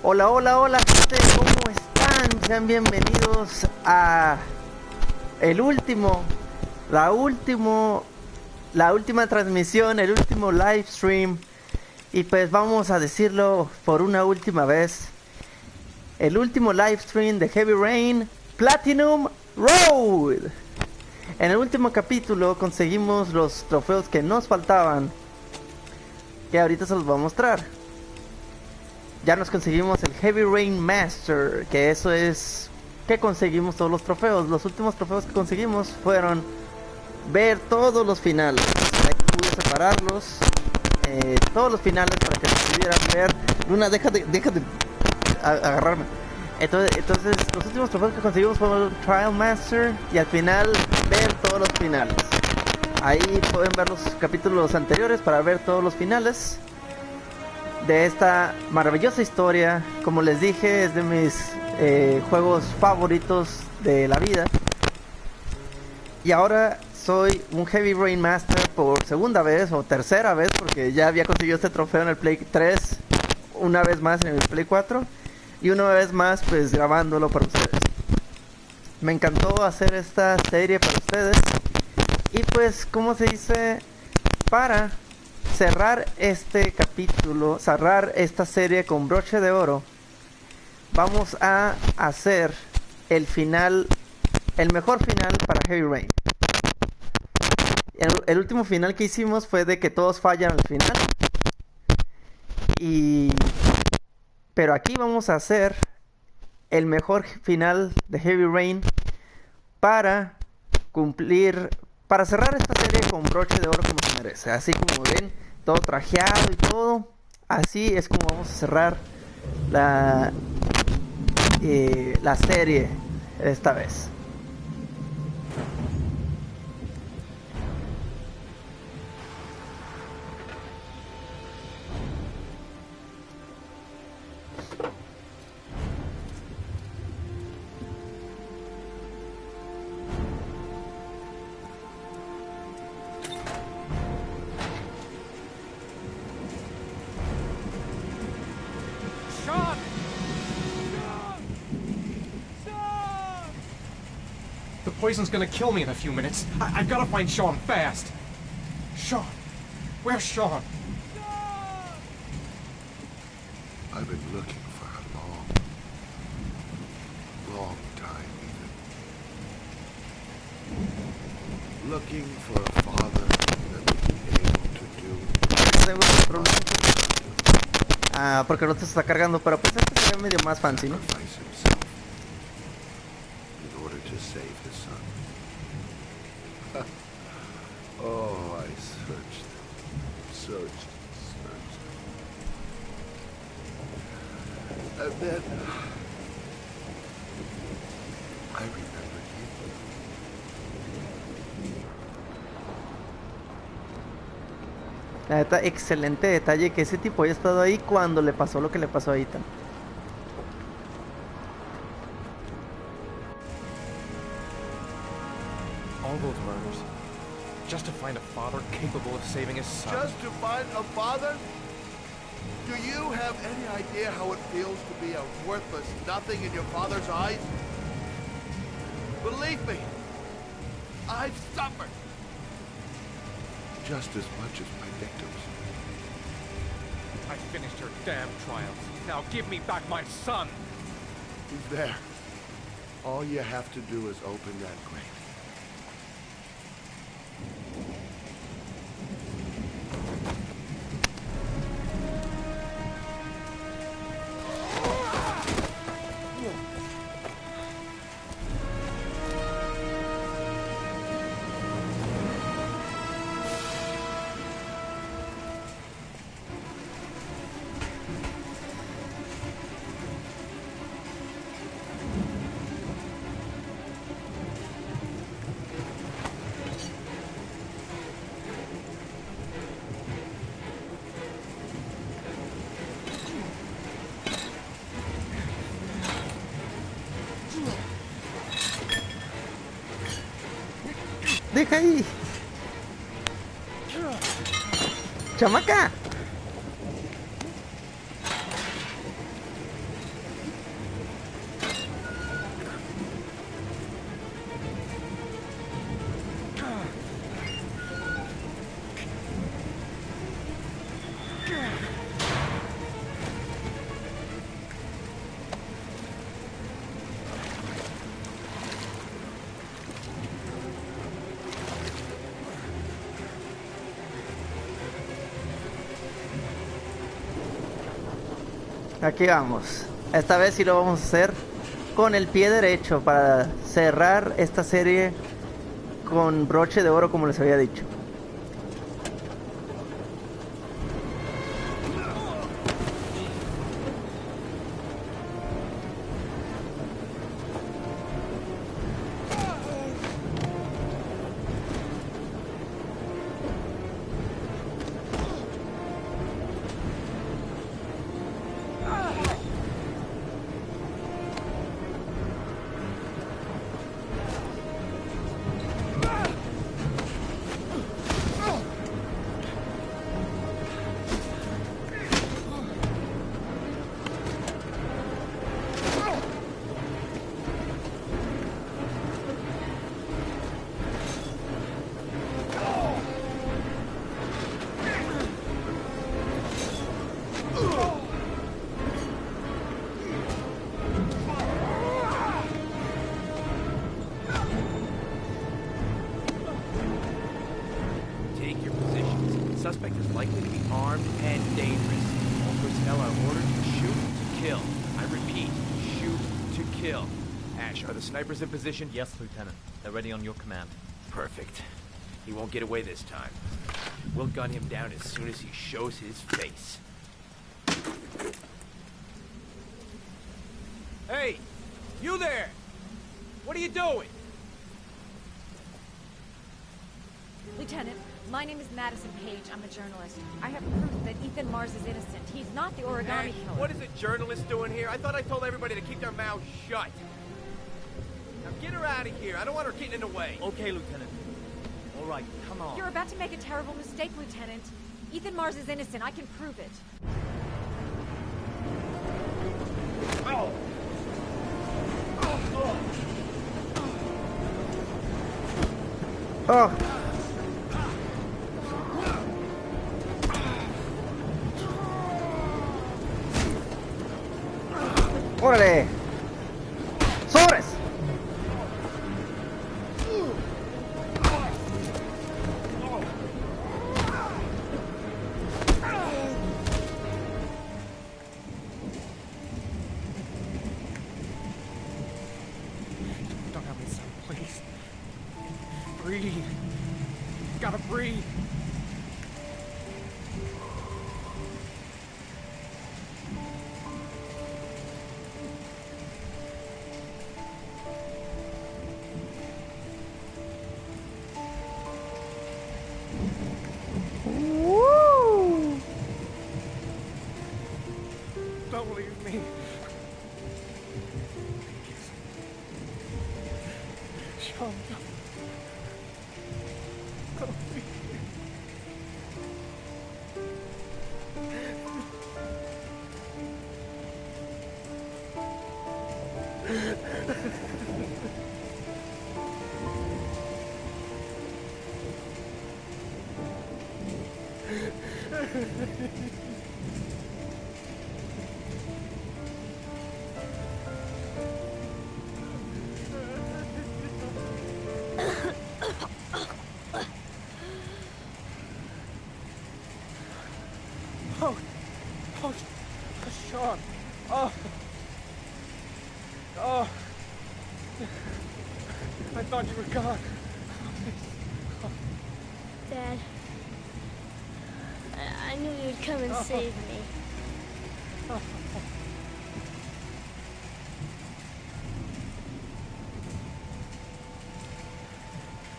Hola, hola, hola gente, ¿cómo están? Sean bienvenidos a la última transmisión, el último live stream. Y pues vamos a decirlo por una última vez. El último live stream de Heavy Rain Platinum Road. En el último capítulo conseguimos los trofeos que nos faltaban, que ahorita se los voy a mostrar. Ya nos conseguimos el Heavy Rain Master, que eso es que conseguimos todos los trofeos. Los últimos trofeos que conseguimos fueron ver todos los finales. Ahí pude separarlos, todos los finales para que los pudieran ver. Luna, deja de agarrarme. Entonces los últimos trofeos que conseguimos fueron el Trial Master y al final ver todos los finales. Ahí pueden ver los capítulos anteriores para ver todos los finales de esta maravillosa historia. Como les dije, es de mis juegos favoritos de la vida. Y ahora soy un Heavy Rain Master por segunda vez o tercera vez, porque ya había conseguido este trofeo en el Play 3, una vez más en el Play 4 y una vez más pues grabándolo para ustedes. Me encantó hacer esta serie para ustedes. Y pues, como se dice, para cerrar este capítulo, cerrar esta serie con broche de oro, vamos a hacer el final, el mejor final para Heavy Rain. El último final que hicimos fue de que todos fallan al final. Pero aquí vamos a hacer el mejor final de Heavy Rain para cumplir, para cerrar esta serie con broche de oro como se merece. Así como ven, todo trajeado y todo. Así es como vamos a cerrar la serie esta vez. The poison's gonna kill me in a few minutes. I've gotta find Sean fast. Sean? Where's Sean? I've been looking for a long time even. Looking for a father that would be able to do. Porque no te está cargando, pero pues este se ve medio más fancy, ¿no? In order to save his son. Oh, I searched. And then I remembered you. La neta, excelente detalle que ese tipo haya estado ahí cuando le pasó lo que le pasó a Ethan. All those murders, just to find a father capable of saving his son. Just to find a father? Do you have any idea how it feels to be a worthless nothing in your father's eyes? Believe me, I've suffered just as much as my victims. I finished your damn trials. Now give me back my son! He's there. All you have to do is open that grave. ¡Deja ahí! ¡Chamaca! Aquí vamos. Esta vez sí lo vamos a hacer con el pie derecho para cerrar esta serie con broche de oro, como les había dicho. Suspect is likely to be armed and dangerous. All personnel are ordered to shoot to kill. I repeat, shoot to kill. Ash, are the snipers in position? Yes, Lieutenant. They're ready on your command. Perfect. He won't get away this time. We'll gun him down as soon as he shows his face. Hey! You there! What are you doing? Lieutenant, my name is Madison Page. I'm a journalist. I have proof that Ethan Mars is innocent. He's not the origami Ash, killer. what is a journalist doing here? I thought I told everybody to keep their mouths shut. Now get her out of here. I don't want her getting in the way. Okay, Lieutenant. All right, come on. You're about to make a terrible mistake, Lieutenant. Ethan Mars is innocent. I can prove it. Oh! Oh. ¡Órale! ¡Sobres! Don't have me, son, please. Breathe. Gotta breathe. Woo! Don't leave me. Sean, don't leave me. Oh, Sean. Oh. Oh. I thought you were gone. Dad, I knew you'd come and save me.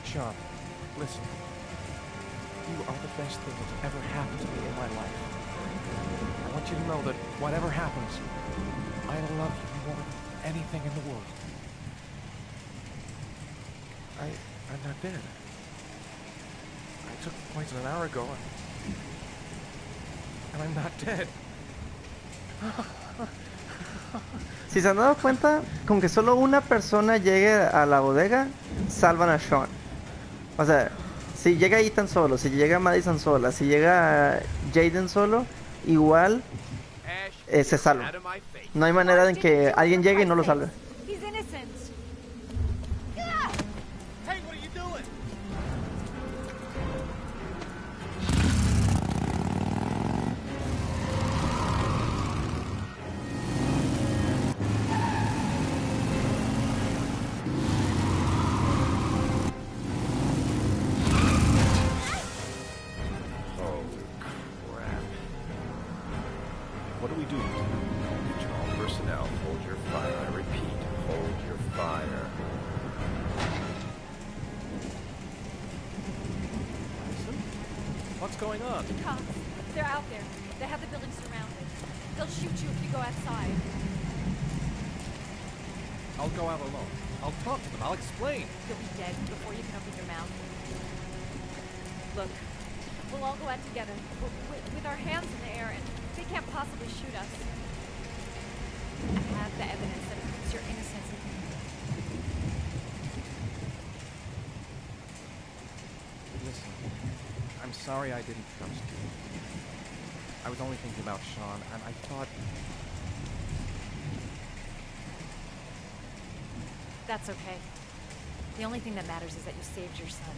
Sean, listen. You are the best thing that's ever happened to me in my life. I want you to know that whatever happens, I love you more than anything in the world. I'm not dead. I took the poison an hour ago, and I'm not dead. Si se han dado cuenta, con que solo una persona llegue a la bodega, salvan a Sean. O sea, si llega Ethan solo, si llega Madison sola, si llega Jaden solo, igual se salva. No hay manera en que alguien llegue y no lo salve. He's innocent. Hey, what are you doing? What do we do? Attention all personnel, hold your fire. I repeat, hold your fire. What's going on? The cops. They're out there. They have the building surrounded. They'll shoot you if you go outside. I'll go out alone. I'll talk to them. I'll explain. You'll be dead before you can open your mouth. Look, we'll all go out together, with our hands in the air, and they can't possibly shoot us. I have the evidence that proves your innocence. Listen, I'm sorry I didn't trust you. I was only thinking about Sean, and I thought... That's okay. The only thing that matters is that you saved your son.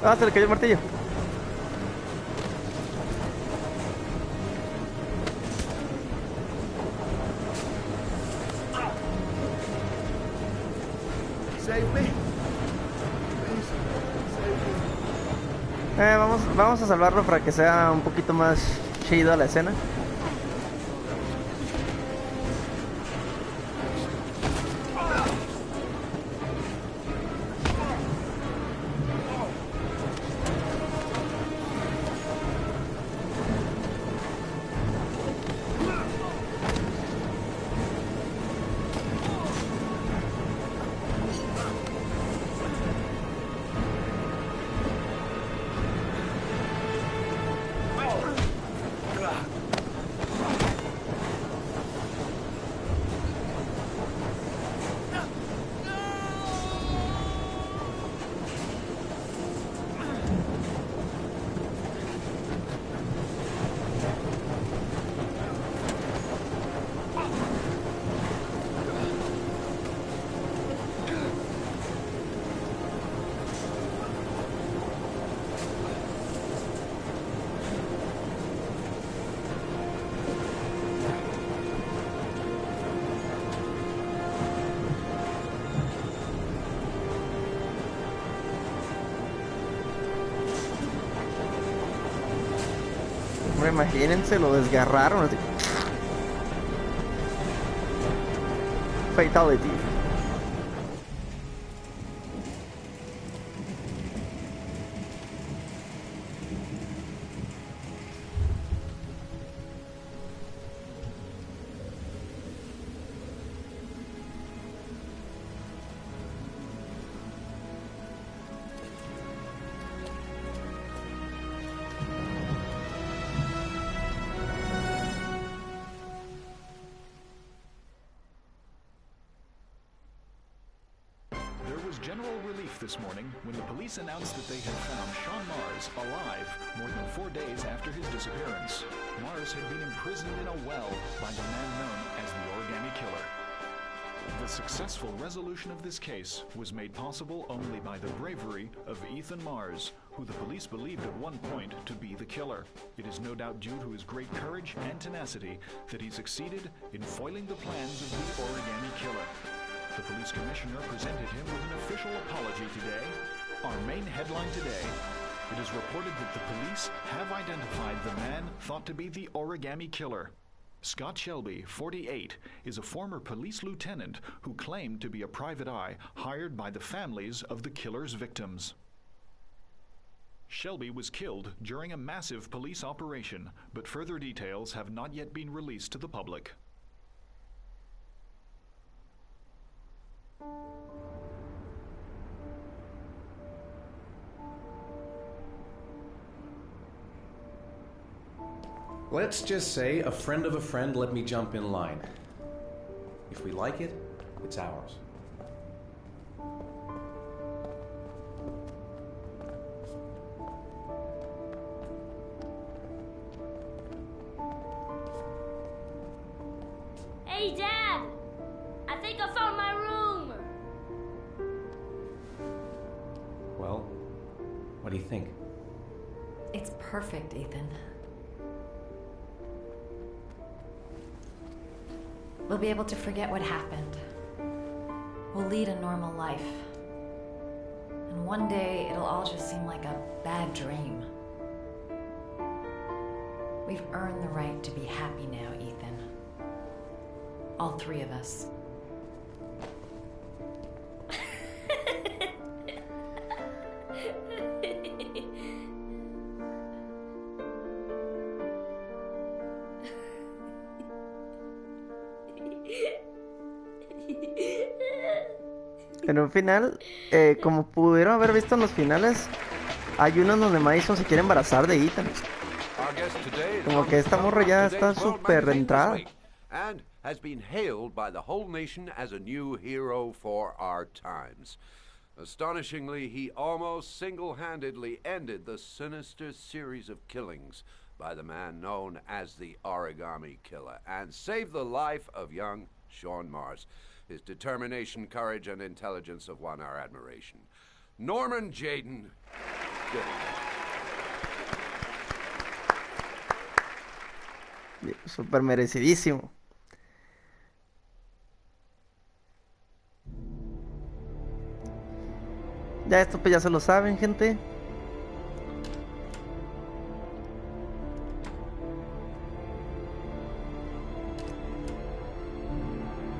Ah, se le cayó el martillo. Save me. Please, save me. Vamos a salvarlo para que sea un poquito más chido la escena. Imagínense, lo desgarraron así. Fatality. General relief this morning when the police announced that they had found Sean Mars alive more than 4 days after his disappearance. Mars had been imprisoned in a well by the man known as the Origami Killer. The successful resolution of this case was made possible only by the bravery of Ethan Mars, who the police believed at one point to be the killer. It is no doubt due to his great courage and tenacity that he succeeded in foiling the plans of the Origami Killer. The police commissioner presented him with an official apology today. Our main headline today: it is reported that the police have identified the man thought to be the Origami Killer. Scott Shelby, 48, is a former police lieutenant who claimed to be a private eye hired by the families of the killer's victims. Shelby was killed during a massive police operation, but further details have not yet been released to the public. Let's just say a friend of a friend let me jump in line. If we like it, it's ours. Hey, Dad! I think I found my room! Well, what do you think? It's perfect, Ethan. We'll be able to forget what happened. We'll lead a normal life. And one day, it'll all just seem like a bad dream. We've earned the right to be happy now, Ethan. All three of us. En un final, como pudieron haber visto en los finales, hay unos donde Madison se quiere embarazar de Ethan. Como que esta morra ya está súper entrada. And has been hailed by the whole nation as a new hero for our times. Astonishingly, he almost single-handedly ended the sinister series of killings by the man known as the Origami Killer and saved the life of young Sean Mars. His determination, courage, and intelligence have won our admiration. Norman Jayden. Súper merecidísimo. Ya esto pues ya se lo saben, gente.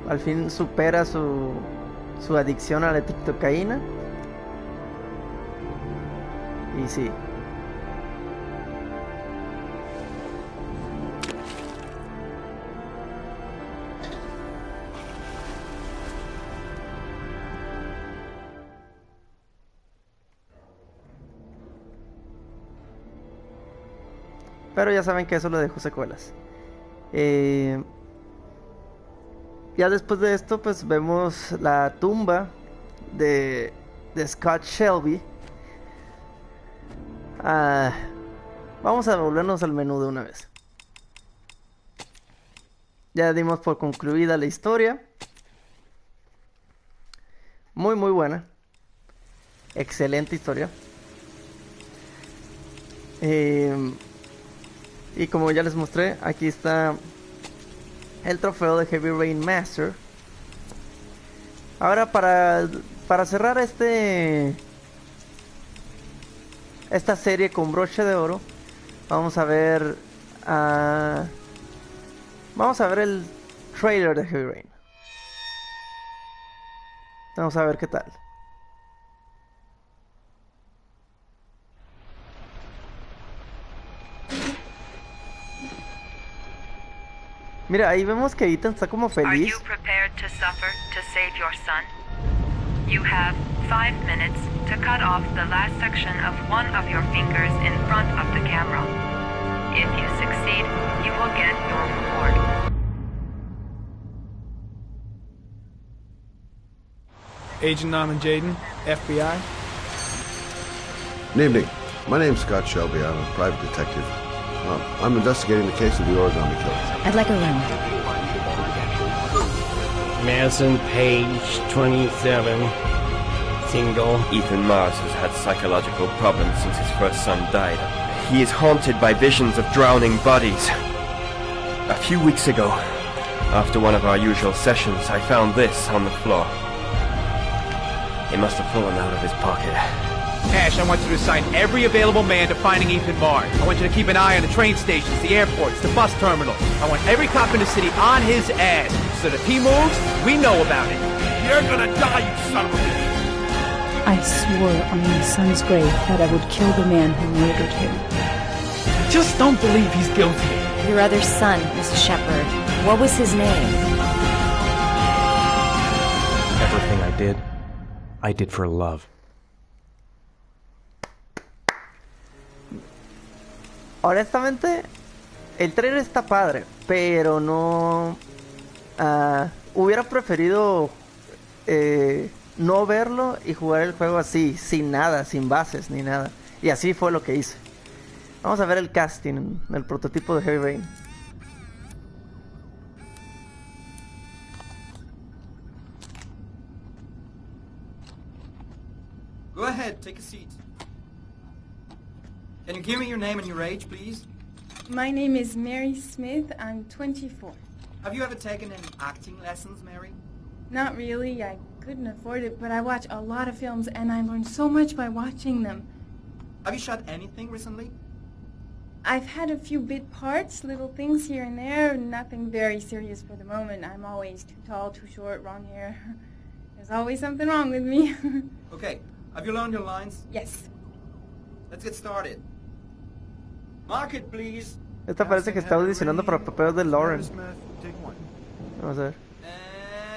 Al fin supera su adicción a la tiktocaína. Y sí. Pero ya saben que eso lo dejó secuelas. Ya después de esto, pues vemos la tumba de Scott Shelby. Vamos a volvernos al menú de una vez. Ya dimos por concluida la historia. Muy muy buena. Excelente historia. Y como ya les mostré, aquí está el trofeo de Heavy Rain Master. Ahora para cerrar esta serie con broche de oro, vamos a ver el trailer de Heavy Rain. Vamos a ver qué tal. Mira, ahí vemos que Ethan está como feliz. Are you prepared to suffer to save your son? You have 5 minutes to cut off the last section of one of your fingers in front of the camera. If you succeed, you will get your reward. Agent Norman Jayden, FBI. Good evening. My name's Scott Shelby. I'm a private detective. I'm investigating the case of the Origami Killer. I'd like a room. Madison Page, 27, single. Ethan Mars has had psychological problems since his first son died. He is haunted by visions of drowning bodies. A few weeks ago, after one of our usual sessions, I found this on the floor. It must have fallen out of his pocket. Ash, I want you to assign every available man to finding Ethan Mars. I want you to keep an eye on the train stations, the airports, the bus terminals. I want every cop in the city on his ass, so that if he moves, we know about it. You're gonna die, you son of a bitch! I swore on my son's grave that I would kill the man who murdered him. Just don't believe he's guilty. Your other son, Mr. Shepard. What was his name? Everything I did for love. Honestamente, el trailer está padre, pero no... hubiera preferido no verlo y jugar el juego así, sin nada, sin bases ni nada. Y así fue lo que hice. Vamos a ver el casting, el prototipo de Heavy Rain. Go ahead, take a seat. Can you give me your name and your age, please? My name is Mary Smith. I'm 24. Have you ever taken any acting lessons, Mary? Not really. I couldn't afford it, but I watch a lot of films, and I learn so much by watching them. Have you shot anything recently? I've had a few bit parts, little things here and there, nothing very serious for the moment. I'm always too tall, too short, wrong hair. There's always something wrong with me. Okay, have you learned your lines? Yes. Let's get started. Mark it, please. Esta parece que está audicionando para el papel de Lauren. Vamos a ver.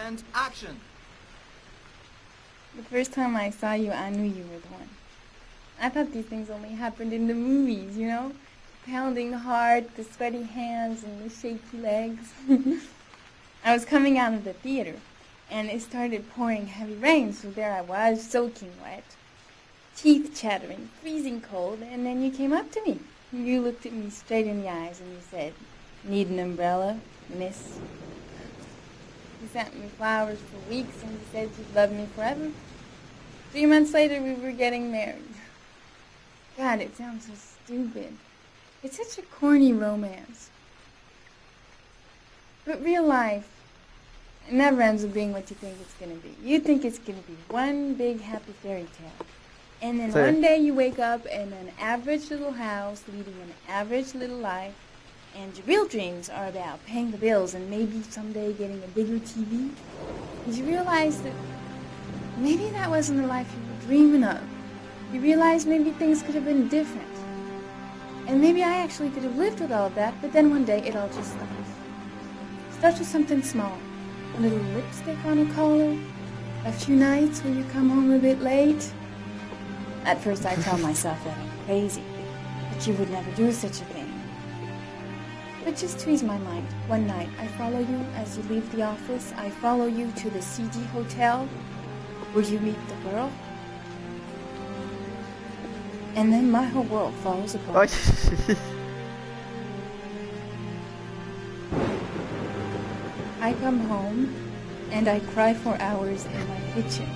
And action. The first time I saw you, I knew you were the one. I thought these things only happened in the movies, you know? Pounding heart, the sweaty hands, and the shaky legs. I was coming out of the theater, and it started pouring heavy rain, so there I was, soaking wet. Teeth chattering, freezing cold, and then you came up to me. You looked at me straight in the eyes, and you said, "Need an umbrella, miss?" You sent me flowers for weeks, and you said you'd love me forever. 3 months later, we were getting married. God, it sounds so stupid. It's such a corny romance. But real life, it never ends up being what you think it's going to be. You think it's going to be one big happy fairy tale. And then one day you wake up in an average little house, leading an average little life, and your real dreams are about paying the bills and maybe someday getting a bigger TV. And you realize that maybe that wasn't the life you were dreaming of. You realize maybe things could have been different. And maybe I actually could have lived with all of that, but then one day it all just stops. Starts with something small. A little lipstick on a collar. A few nights when you come home a bit late. At first I tell myself that I'm crazy, that you would never do such a thing. But just to ease my mind, one night I follow you as you leave the office. I follow you to the CD hotel where you meet the girl. And then my whole world falls apart. I come home and I cry for hours in my kitchen.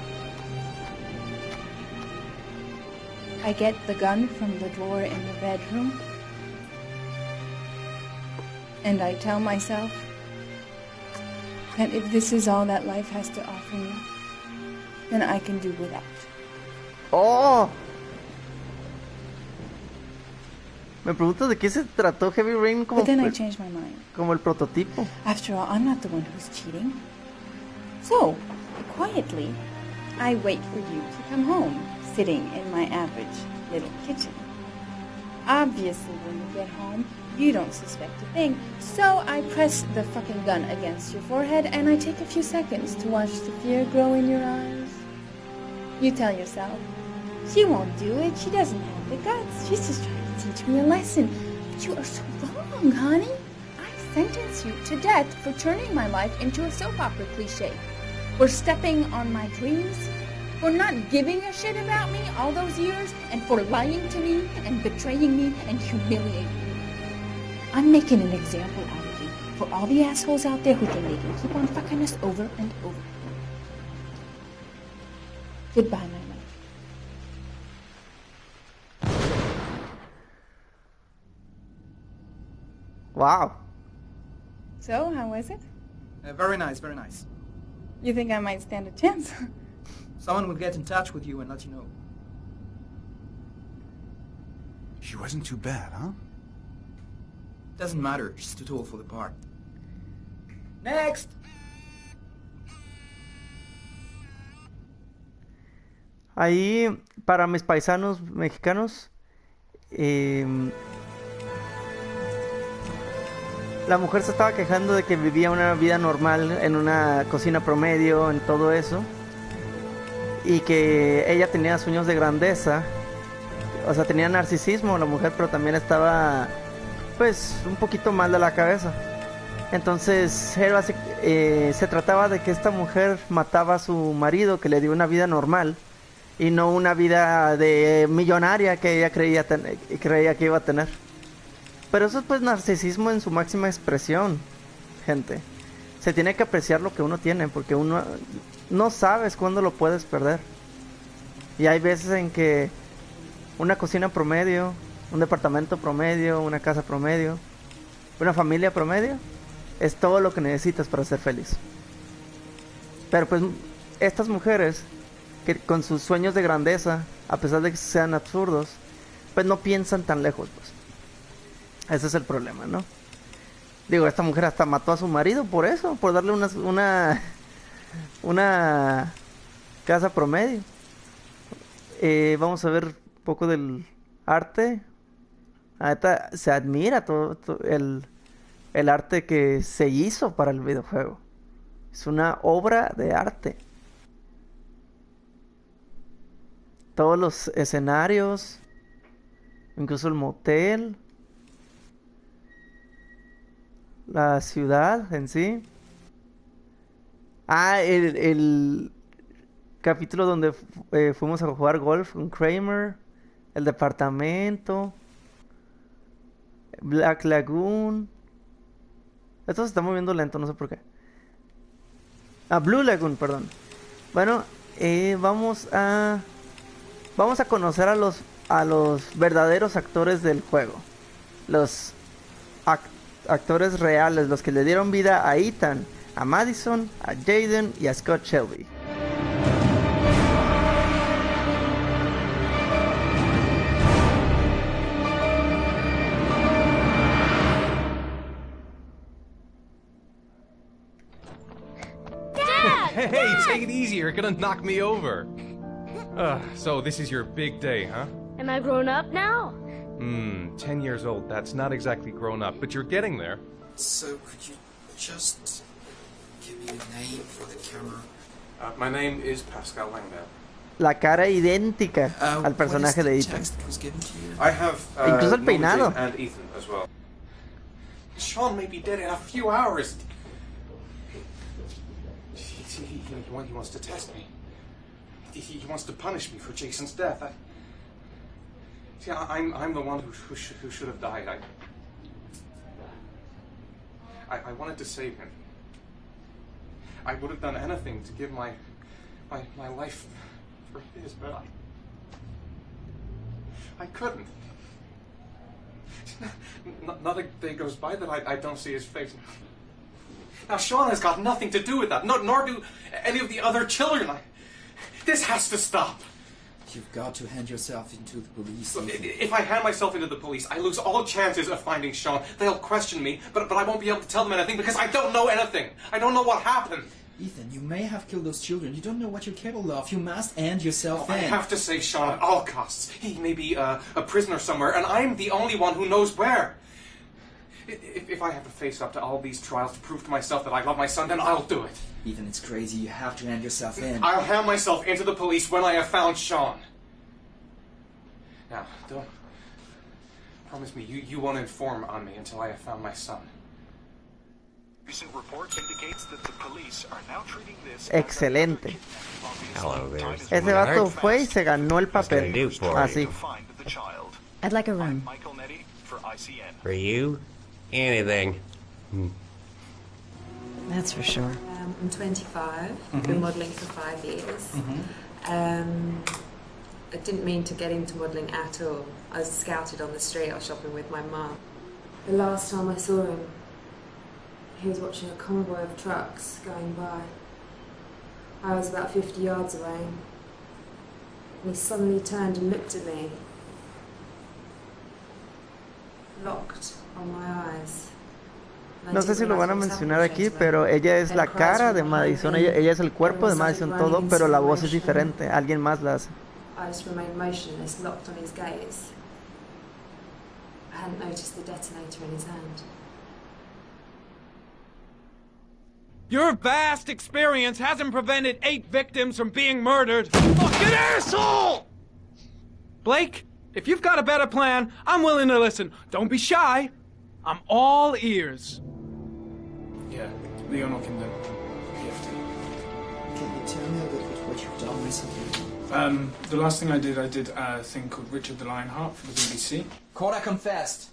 I get the gun from the drawer in the bedroom. And I tell myself that if this is all that life has to offer me, then I can do without. ¡Oh! Me pregunto de qué se trató Heavy Rain como, But then I changed my mind. Como el prototipo. After all, I'm not the one who's cheating. So, quietly, I wait for you to come home, sitting in my average little kitchen. Obviously, when you get home, you don't suspect a thing. So I press the fucking gun against your forehead and I take a few seconds to watch the fear grow in your eyes. You tell yourself, she won't do it. She doesn't have the guts. She's just trying to teach me a lesson. But you are so wrong, honey. I sentence you to death for turning my life into a soap opera cliche. For stepping on my dreams. For not giving a shit about me all those years. And for lying to me and betraying me and humiliating me. I'm making an example out of you for all the assholes out there who think they can keep on fucking us over and over. Goodbye, my love. Wow. So, how was it? Very nice, very nice. You think I might stand a chance? Someone will get in touch with you and let you know. She wasn't too bad, huh? Doesn't matter, she's too tall for the part. Next! Ahí, para mis paisanos mexicanos, la mujer se estaba quejando de que vivía una vida normal en una cocina promedio, en todo eso, y que ella tenía sueños de grandeza, o sea, tenía narcisismo la mujer, pero también estaba, pues, un poquito mal de la cabeza. Entonces, se trataba de que esta mujer mataba a su marido, que le dio una vida normal, y no una vida de millonaria que ella creía que iba a tener. Pero eso es pues narcisismo en su máxima expresión, gente. Se tiene que apreciar lo que uno tiene, porque uno no sabes cuándo lo puedes perder. Y hay veces en que una cocina promedio, un departamento promedio, una casa promedio, una familia promedio, es todo lo que necesitas para ser feliz. Pero pues estas mujeres que con sus sueños de grandeza, a pesar de que sean absurdos, pues no piensan tan lejos, pues. Ese es el problema, ¿no? Digo, esta mujer hasta mató a su marido por eso, por darle una casa promedio. Vamos a ver un poco del arte. Ahorita se admira todo el arte que se hizo para el videojuego. Es una obra de arte. Todos los escenarios, incluso el motel, la ciudad en sí. El capítulo donde fuimos a jugar golf con Kramer, el departamento, Black Lagoon. Esto se está moviendo lento, no sé por qué. Blue Lagoon, perdón. Bueno, vamos a conocer a los verdaderos actores del juego. Los actores reales, los que le dieron vida a Ethan, a Madison, a Jaden y a Scott Shelby. Hey, take it easy, you're gonna knock me over. So this is your big day, huh? Am I grown up now? 10 years old, that's not exactly grown up, but you're getting there. So, could you just give me a name for the camera? My name is Pascal Langdale. La cara idéntica al personaje de Ethan. I have incluso el peinado. and Ethan as well. Sean may be dead in a few hours. He wants to test me. He wants to punish me for Jason's death. I'm the one who should have died. I wanted to save him. I would have done anything to give my life for his, but I couldn't. Not a day goes by that I don't see his face. Now Sean has got nothing to do with that, nor do any of the other children. This has to stop. You've got to hand yourself into the police. If I hand myself into the police, I lose all chances of finding Sean. They'll question me, but I won't be able to tell them anything because I don't know anything. I don't know what happened. Ethan, you may have killed those children. You don't know what you're capable of. You must hand yourself in. I have to save Sean at all costs. He may be a prisoner somewhere, and I'm the only one who knows where. If I have to face up to all these trials to prove to myself that I love my son, then I'll do it. Ethan, it's crazy. You have to hand yourself in. I'll hand myself into the police when I have found Sean. Now, don't... Promise me, you won't inform on me until I have found my son. Recent report indicates that the police are now treating this. Excelente. Hello there. Ese vato fue y se ganó el papel. Así. I'd like a room. For you? Anything. That's for sure. I'm 25. Been modelling for 5 years. I didn't mean to get into modelling at all. I was scouted on the street. I was shopping with my mum. The last time I saw him, he was watching a convoy of trucks going by. I was about 50 yards away. And he suddenly turned and looked at me. Locked on my eyes. No sé si lo van a mencionar aquí, pero ella es la cara de Madison, ella es el cuerpo de Madison, todo, pero la voz es diferente, alguien más la hace. I just remained motionless, locked on his gaze. I hadn't noticed the detonator in his hand. Your vast experience hasn't prevented 8 victims from being murdered. Fucking asshole! Blake, if you've got a better plan, I'm willing to listen. Don't be shy. I'm all ears. Yeah, Leon Ockenden, PFT. Can you tell me a little bit what you've done recently? The last thing I did a thing called Richard the Lionheart for the BBC. Cora confessed.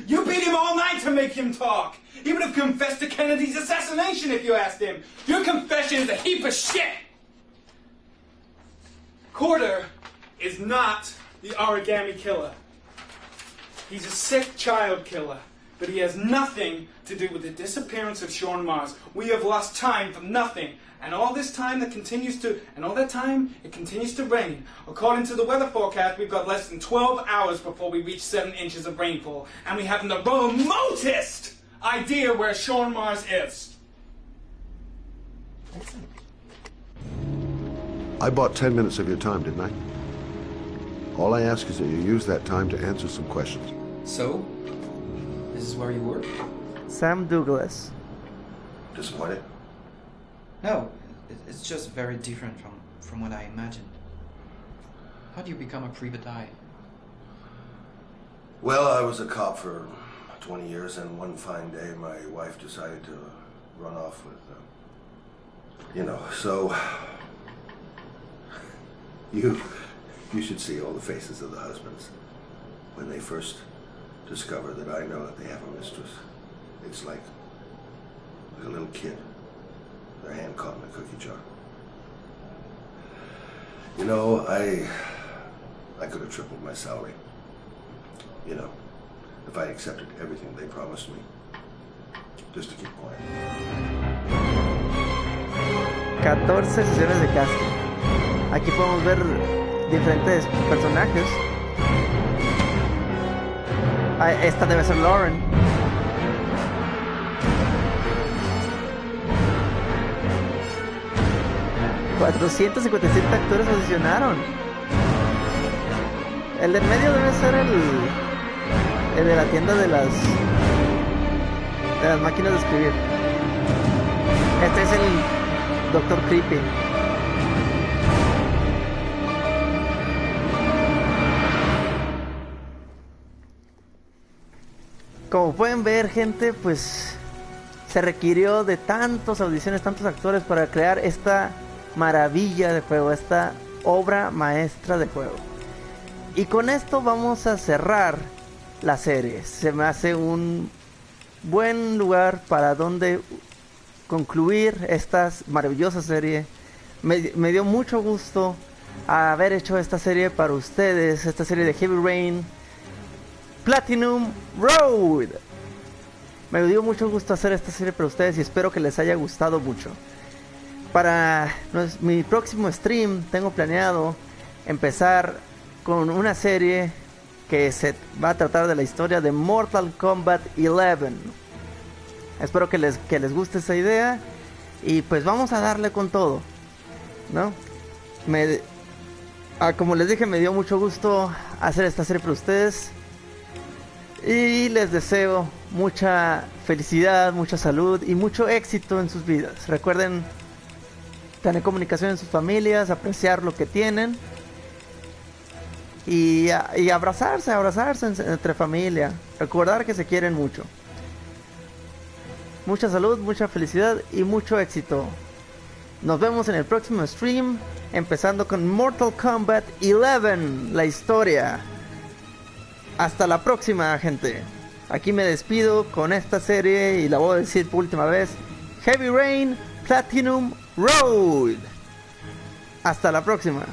You beat him all night to make him talk! He would have confessed to Kennedy's assassination if you asked him! Your confession is a heap of shit! Corder is not the origami killer. He's a sick child killer, but he has nothing to do with the disappearance of Sean Mars. We have lost time for nothing, and all this time it continues to rain. According to the weather forecast, we've got less than 12 hours before we reach 7 inches of rainfall, and we haven't the remotest idea where Sean Mars is. I bought 10 minutes of your time, didn't I? All I ask is that you use that time to answer some questions. So, this is where you work? Sam Douglas. Disappointed? No, it's just very different from what I imagined. How do you become a private-eye? Well, I was a cop for 20 years, and one fine day my wife decided to run off with, so... You should see all the faces of the husbands when they first discover that I know that they have a mistress. It's like a little kid, their hand caught in a cookie jar. You know, I could have tripled my salary. You know, if I accepted everything they promised me, just to keep quiet. 14 sesiones de casting. Aquí podemos ver diferentes personajes. Esta debe ser Lauren. $457 actores audicionaron. El del medio debe ser el de la tienda de las máquinas de escribir. Este es el Dr. Creepy. Como pueden ver, gente, pues se requirió de tantas audiciones, tantos actores para crear esta maravilla de juego, esta obra maestra de juego. Y con esto vamos a cerrar la serie. Se me hace un buen lugar para donde concluir esta maravillosa serie. Me dio mucho gusto haber hecho esta serie para ustedes, esta serie de Heavy Rain Platinum Road. Me dio mucho gusto hacer esta serie para ustedes y espero que les haya gustado mucho. Para mi próximo stream tengo planeado empezar con una serie que se va a tratar de la historia de Mortal Kombat 11. Espero que les guste esa idea y pues vamos a darle con todo, ¿no? Como les dije, me dio mucho gusto hacer esta serie para ustedes. Y les deseo mucha felicidad, mucha salud y mucho éxito en sus vidas. Recuerden tener comunicación en sus familias, apreciar lo que tienen y abrazarse entre familia. Recordar que se quieren mucho. Mucha salud, mucha felicidad y mucho éxito. Nos vemos en el próximo stream, empezando con Mortal Kombat 11, la historia. Hasta la próxima, gente. Aquí me despido con esta serie y la voy a decir por última vez: Heavy Rain Platinum Road. Hasta la próxima.